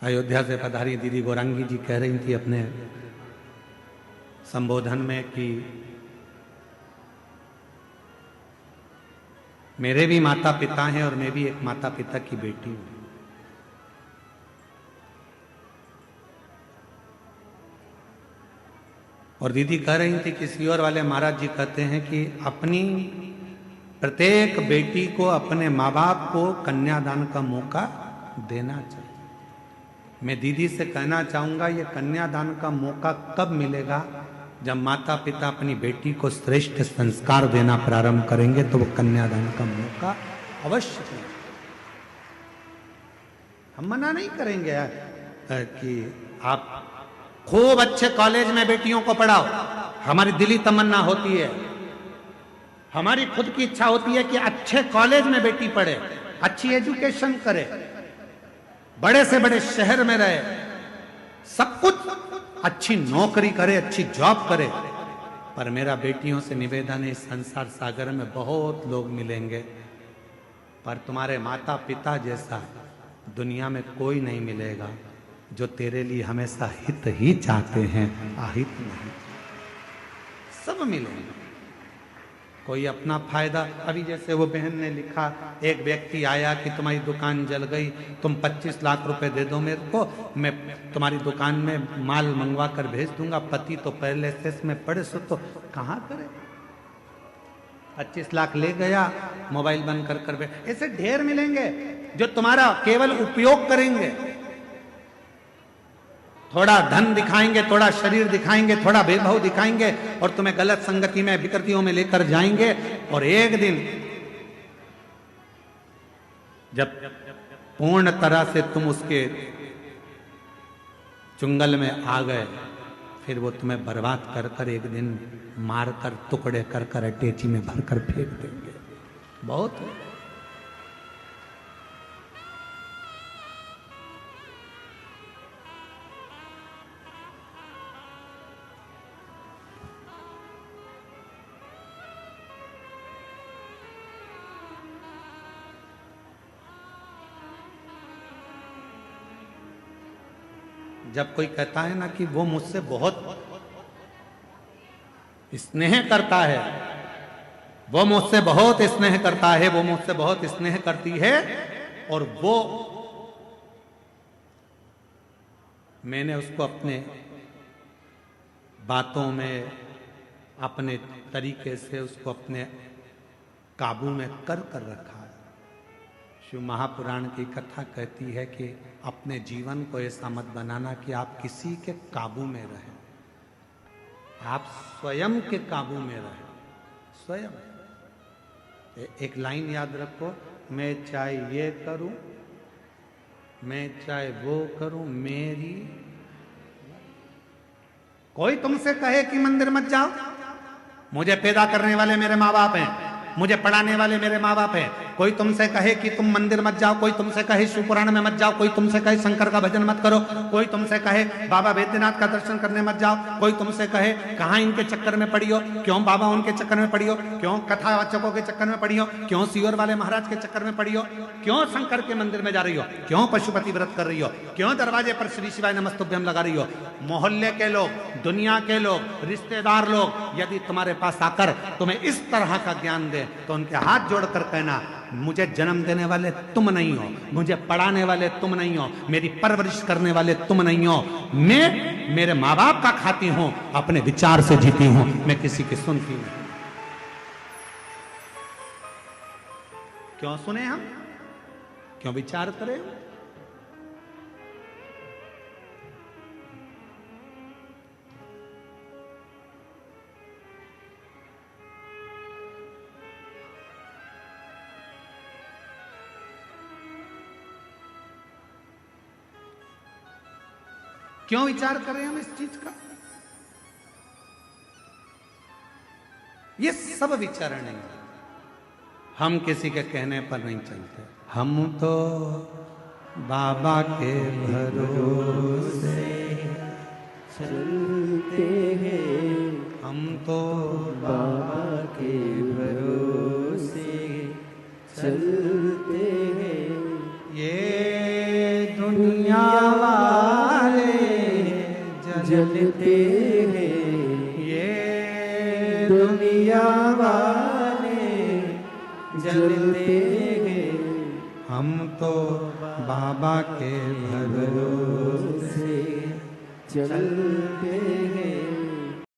अयोध्या से पधारी दीदी गौरांगी जी कह रही थी अपने संबोधन में कि मेरे भी माता पिता हैं और मैं भी एक माता पिता की बेटी हूं। और दीदी कह रही थी कि सीहोर वाले महाराज जी कहते हैं कि अपनी प्रत्येक बेटी को अपने माँ बाप को कन्यादान का मौका देना चाहिए। मैं दीदी से कहना चाहूंगा ये कन्यादान का मौका कब मिलेगा? जब माता पिता अपनी बेटी को श्रेष्ठ संस्कार देना प्रारंभ करेंगे तो वो कन्यादान का मौका अवश्य मिलेगा। हम मना नहीं करेंगे यार कि आप खूब अच्छे कॉलेज में बेटियों को पढ़ाओ। हमारी दिली तमन्ना होती है, हमारी खुद की इच्छा होती है कि अच्छे कॉलेज में बेटी पढ़े, अच्छी एजुकेशन करे, बड़े से बड़े शहर में रहे, सब कुछ अच्छी नौकरी करे, अच्छी जॉब करे। पर मेरा बेटियों से निवेदन है, इस संसार सागर में बहुत लोग मिलेंगे पर तुम्हारे माता पिता जैसा दुनिया में कोई नहीं मिलेगा जो तेरे लिए हमेशा हित ही चाहते हैं, अहित नहीं। सब मिलेंगे, कोई अपना फायदा। अभी जैसे वो बहन ने लिखा, एक व्यक्ति आया कि तुम्हारी दुकान जल गई, तुम 25 लाख रुपए दे दो मेरे को, मैं तुम्हारी दुकान में माल मंगवा कर भेज दूंगा। पति तो पहले से इसमें पड़े सो तो कहाँ करे। 25 लाख ले गया, मोबाइल बंद कर कर बैठ। ऐसे ढेर मिलेंगे जो तुम्हारा केवल उपयोग करेंगे, थोड़ा धन दिखाएंगे, थोड़ा शरीर दिखाएंगे, थोड़ा वैभव दिखाएंगे और तुम्हें गलत संगति में विकृतियों में लेकर जाएंगे। और एक दिन जब पूर्ण तरह से तुम उसके चुंगल में आ गए, फिर वो तुम्हें बर्बाद कर कर एक दिन मार कर टुकड़े कर कर अटैची में भर कर फेंक देंगे। बहुत है। जब कोई कहता है ना कि वो मुझसे बहुत स्नेह करता है, वो मुझसे बहुत स्नेह करता है, वो मुझसे बहुत स्नेह करती है, और वो मैंने उसको अपने बातों में अपने तरीके से उसको अपने काबू में कर कर रखा है। शिव महापुराण की कथा कहती है कि अपने जीवन को ऐसा मत बनाना कि आप किसी के काबू में रहें, आप स्वयं के काबू में रहें। स्वयं एक लाइन याद रखो, मैं चाहे ये करूं, मैं चाहे वो करूं, मेरी। कोई तुमसे कहे कि मंदिर मत जाओ, मुझे पैदा करने वाले मेरे माँ बाप हैं, मुझे पढ़ाने वाले मेरे माँ बाप हैं। कोई तुमसे कहे कि तुम मंदिर मत जाओ, कोई तुमसे कहे शिव पुराण में मत जाओ, कोई तुमसे कहे शंकर का भजन मत करो, कोई तुमसे कहे बाबा बैद्यनाथ का दर्शन करने मत जाओ, कोई तुमसे कहे कहाँ इनके चक्कर में पड़ी हो, क्यों बाबा उनके चक्कर में पड़ी हो, क्यों कथावाचकों के चक्कर में पड़ी हो, क्यों सीहोर वाले महाराज के चक्कर में पड़ी हो, क्यों शंकर के मंदिर में जा रही हो, क्यों पशुपति व्रत कर रही हो, क्यों दरवाजे पर श्री शिवाय नमस्तुभ्यम लगा रही हो। मोहल्ले के लोग, दुनिया के लोग, रिश्तेदार लोग यदि तुम्हारे पास आकर तुम्हें इस तरह का ज्ञान दे तो उनके हाथ जोड़कर कहना, मुझे जन्म देने वाले तुम नहीं हो, मुझे पढ़ाने वाले तुम नहीं हो, मेरी परवरिश करने वाले तुम नहीं हो, मैं मेरे माँ बाप का खाती हूं, अपने विचार से जीती हूं, मैं किसी की सुनती नहीं। क्यों सुने हम, क्यों विचार करें? क्यों विचार करें हम इस चीज का? ये सब विचार नहीं, हम किसी के कहने पर नहीं चलते। हम तो बाबा के भरोसे चलते हैं, हम तो बाबा के भरोसे चलते हैं। ये दुनिया चलते हैं, ये दुनिया वाले जलते हैं, हम तो बाबा के भरोसे चलते हैं।